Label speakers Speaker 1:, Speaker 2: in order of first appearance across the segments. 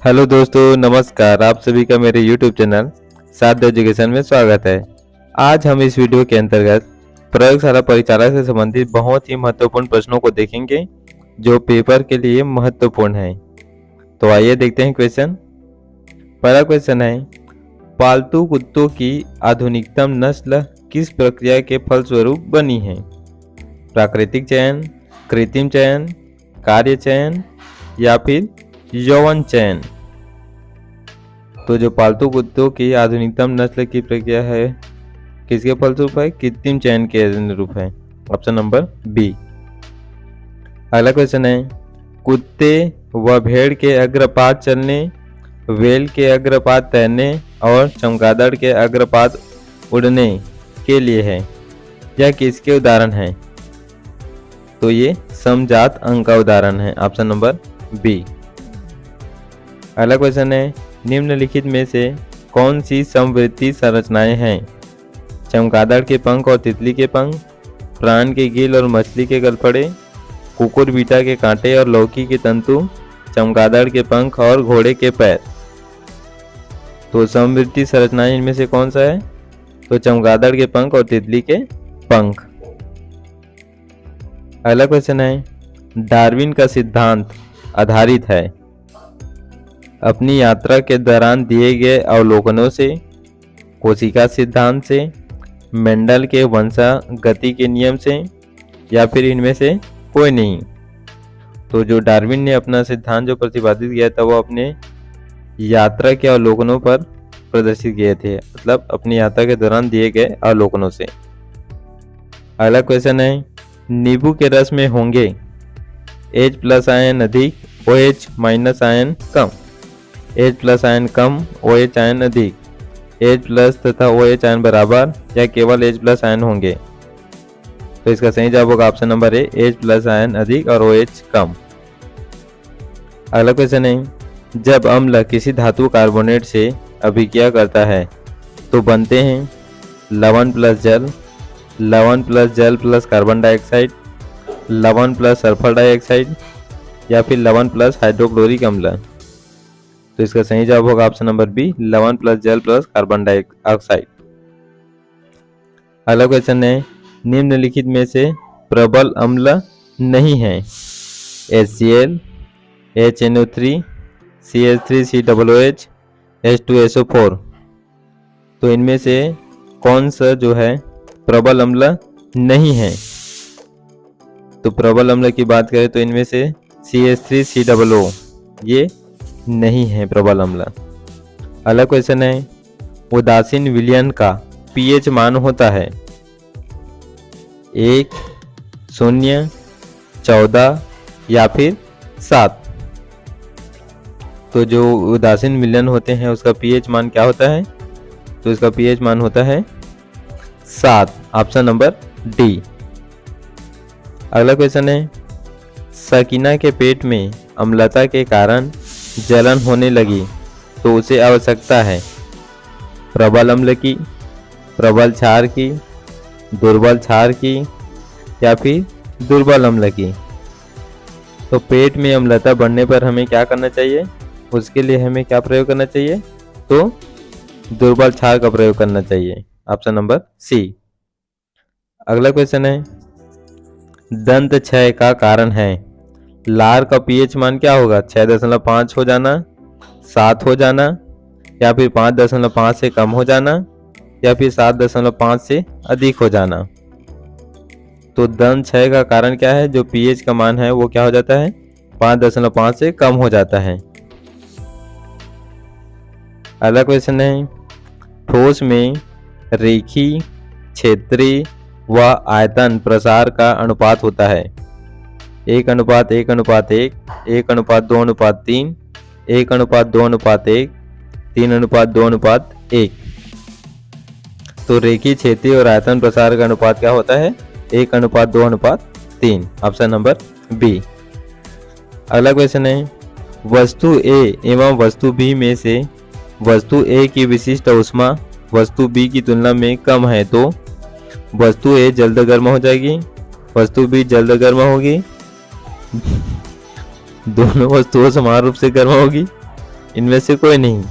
Speaker 1: Hello दोस्तों, नमस्कार। आप सभी का मेरे YouTube चैनल साध्य एजुकेशन में स्वागत है। आज हम इस वीडियो के अंतर्गत प्रयोगशाला परिचालन से संबंधित बहुत ही महत्वपूर्ण प्रश्नों को देखेंगे जो पेपर के लिए महत्वपूर्ण है। तो आइए देखते हैं क्वेश्चन। पहला क्वेश्चन है, पालतू कुत्तों की आधुनिकतम नस्ल किस प्रक्रिया के फलस्वरूप बनी है? प्राकृतिक चयन, कृत्रिम चयन, कार्य चयन या फिर यौवन चयन। तो जो पालतू कुत्तों की आधुनिकतम नस्ल की प्रक्रिया है किसके फलस्वरूप है? कृत्रिम चयन के अनुरूप है। Option number B. अगला क्वेश्चन है, कुत्ते व भेड़ के अग्रपात चलने, व्हेल के अग्रपात तैरने और चमगादड़ के अग्रपात उड़ने के लिए है। यह किसके उदाहरण है? तो ये समजात अंग का उदाहरण है। Option number B. अगला क्वेश्चन है, निम्नलिखित में से कौन सी समवृत्ति संरचनाएं हैं? चमगादड़ के पंख और तितली के पंख, प्राण के गिल और मछली के गलफड़े, कुकुरबीटा के कांटे और लौकी के तंतु, चमगादड़ के पंख और घोड़े के पैर। तो समवृत्ति संरचनाएं इनमें से कौन सा है? तो चमगादड़ के पंख और तितली के पंख। अगला क्वेश्चन है, डार्विन का सिद्धांत आधारित है अपनी यात्रा के दौरान दिए गए अवलोकनों से, कोशिका सिद्धांत से, मेंडल के वंशागति के नियम से या फिर इनमें से कोई नहीं। तो जो डार्विन ने अपना सिद्धांत जो प्रतिपादित किया था वो अपने यात्रा के अवलोकनों पर प्रदर्शित किए थे, मतलब अपनी यात्रा के दौरान दिए गए अवलोकनों से। अगला क्वेश्चन है, नींबू के रस में होंगे H+ आयन अधिक, OH- आयन कम। H+ आयन कम, OH आयन अधिक, H+ तथा OH आयन बराबर या केवल H+ आयन होंगे। तो इसका सही जवाब होगा option number A, H+ ion अधिक और OH कम। अगला क्वेश्चन है, जब अम्ल किसी धातु कार्बोनेट से अभिक्रिया करता है तो बनते हैं लवण प्लस जल, लवण प्लस जल प्लस कार्बन डाइऑक्साइड, लवण प्लस सल्फर डाइऑक्साइड या फिर लवण प्लस हाइड्रोक्लोरिक अम्ल। तो इसका सही जवाब होगा ऑप्शन नंबर बी, लवण प्लस जल प्लस कार्बन डाइऑक्साइड। अगला क्वेश्चन है, निम्नलिखित में से प्रबल अम्ल नहीं है? HCl, HNO3, CH3COOH, H2SO4। तो इनमें से कौन सा जो है प्रबल अम्ल नहीं है? तो प्रबल अम्ल की बात करें तो इनमें से CH3COO ये नहीं है प्रबल अम्ल। अगला क्वेश्चन है, उदासीन विलयन का pH मान होता है 1, 0, 14 या फिर 7। तो जो उदासीन विलयन होते हैं उसका pH मान क्या होता है? तो इसका pH मान होता है 7। Option number D. अगला क्वेश्चन है, सकीना के पेट में अम्लता के कारण जलन होने लगी तो उसे आवश्यकता है प्रबल अम्ल की, प्रबल क्षार की, दुर्बल क्षार की या फिर दुर्बल अम्ल की। तो पेट में अम्लता बढ़ने पर हमें क्या करना चाहिए? उसके लिए हमें क्या प्रयोग करना चाहिए? तो दुर्बल क्षार का प्रयोग करना चाहिए। Option number C. अगला क्वेश्चन है, दंत क्षय का कारण है लार का pH मान क्या होगा? 6.5 हो जाना, 7 हो जाना या फिर 5.5 से कम हो जाना या फिर 7.5 से अधिक हो जाना। तो दंत क्षय का कारण क्या है? जो pH का मान है वो क्या हो जाता है? 5.5 से कम हो जाता है। अगला क्वेश्चन है, ठोस में रेखी, क्षेत्रीय व आयतन प्रसार का अनुपात होता है 1:1:1, 1:2:3, 1:2:1, 3:2:1। तो रेखी, क्षेत्रीय और आयतन प्रसार का अनुपात क्या होता है? 1:2:3। Option number B. अगला क्वेश्चन है, वस्तु ए एवं वस्तु बी में से वस्तु ए की विशिष्ट ऊष्मा वस्तु बी की तुलना में कम है तो वस्तु ए जल्द गर्म हो जाएगी, वस्तु बी जल्द गर्म होगी, दोनों वस्तुओं समान रूप से गर्म होगी इनमें से कोई नहीं।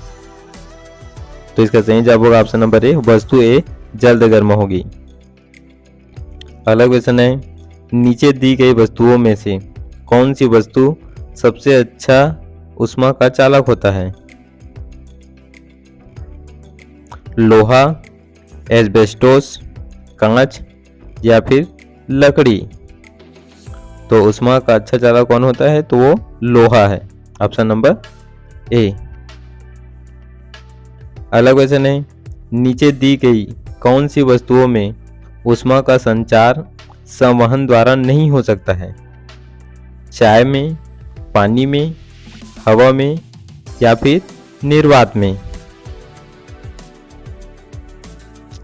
Speaker 1: तो इसका सही जवाब होगा ऑप्शन नंबर ए, वस्तु ए जल्द गर्म होगी। अगला क्वेश्चन है, नीचे दी गई वस्तुओं में से कौन सी वस्तु सबसे अच्छा ऊष्मा का चालक होता है? लोहा, एस्बेस्टोस, कांच या फिर लकड़ी। तो ऊष्मा का अच्छा चालक कौन होता है? तो वो लोहा है, ऑप्शन नंबर ए। अगला क्वेश्चन है, नीचे दी गई कौन सी वस्तुओं में ऊष्मा का संचार संवहन द्वारा नहीं हो सकता है? चाय में, पानी में, हवा में या फिर निर्वात में।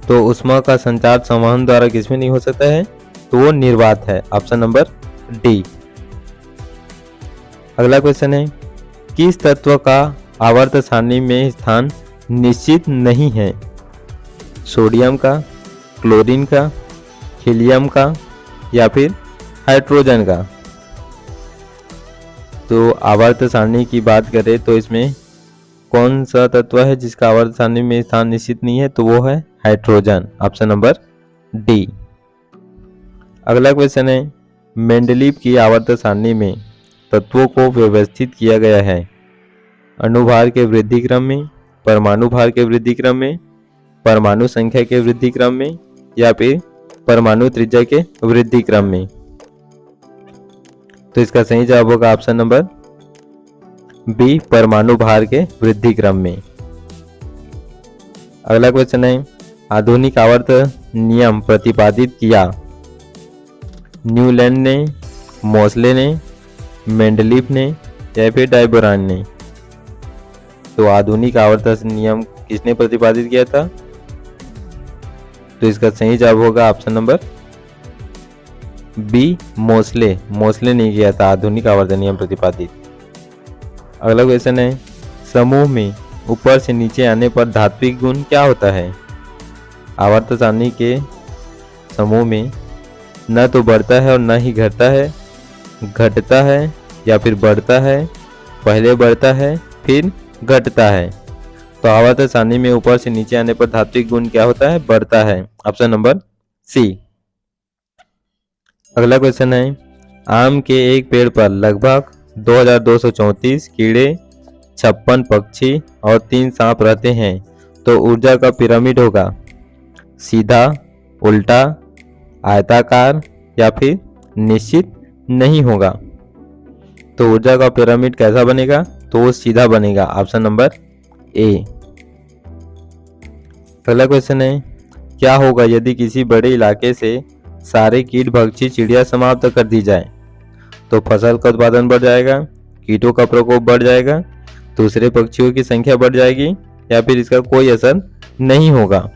Speaker 1: तो ऊष्मा का संचार संवहन द्वारा किसमें नहीं हो सकता है? तो वो निर्वात है, ऑप्शन नंबर डी। अगला क्वेश्चन है, किस तत्व का आवर्त सारणी में स्थान निश्चित नहीं है? सोडियम का, क्लोरीन का, हीलियम का या फिर हाइड्रोजन का। तो आवर्त सारणी की बात करें तो इसमें कौन सा तत्व है जिसका आवर्त सारणी में स्थान निश्चित नहीं है? तो वो है हाइड्रोजन, ऑप्शन नंबर डी। अगला क्वेश्चन है, मेंडलीव की आवर्त सारणी में तत्वों को व्यवस्थित किया गया है अणुभार के वृद्धि क्रम में, परमाणु भार के वृद्धि क्रम में, परमाणु संख्या के वृद्धि क्रम में या फिर परमाणु त्रिज्या के वृद्धि क्रम में। तो इसका सही जवाब होगा ऑप्शन नंबर बी, परमाणु भार के वृद्धि क्रम में। अगला क्वेश्चन है, आधुनिक आवर्त नियम प्रतिपादित किया न्यूलैंड ने, मोसले ने, मेंडलीव ने या फिर डायबोरान ने। तो आधुनिक आवर्त नियम किसने प्रतिपादित किया था? तो इसका सही जवाब होगा option number B, Mosle. Mosle ने किया था आधुनिक आवर्त नियम प्रतिपादित। अगला क्वेश्चन है, समूह में ऊपर से नीचे आने पर धात्विक गुण क्या होता है? आवर्त सारणी के समूह में न तो बढ़ता है और न ही घटता है, घटता है या फिर बढ़ता है, पहले बढ़ता है फिर घटता है। तो आवर्त सारणी में ऊपर से नीचे आने पर धात्विक गुण क्या होता है? बढ़ता है, ऑप्शन नंबर सी। अगला क्वेश्चन है, आम के एक पेड़ पर लगभग 2234 कीड़े, 56 पक्षी और 3 सांप रहते हैं, तो ऊर्जा का पिरामिड होगा सीधा, उल्टा, आयताकार या फिर निश्चित नहीं होगा। तो ऊर्जा का पिरामिड कैसा बनेगा? तो वो सीधा बनेगा, ऑप्शन नंबर ए। अगला क्वेश्चन है, क्या होगा यदि किसी बड़े इलाके से सारे कीट भक्षी चिड़िया समाप्त कर दी जाए? तो फसल का उत्पादन बढ़ जाएगा, कीटों का प्रकोप बढ़ जाएगा, दूसरे पक्षियों की संख्या बढ़ जाएगी या फिर इसका कोई असर नहीं होगा।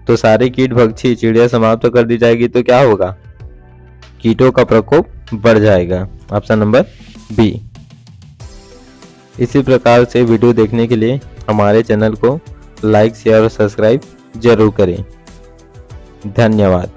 Speaker 1: तो सारे कीट भक्षी चिड़िया समाप्त कर दी जाएगी तो क्या होगा? कीटों का प्रकोप बढ़ जाएगा, ऑप्शन नंबर बी। इसी प्रकार से वीडियो देखने के लिए हमारे चैनल को लाइक, शेयर और सब्सक्राइब जरूर करें। धन्यवाद।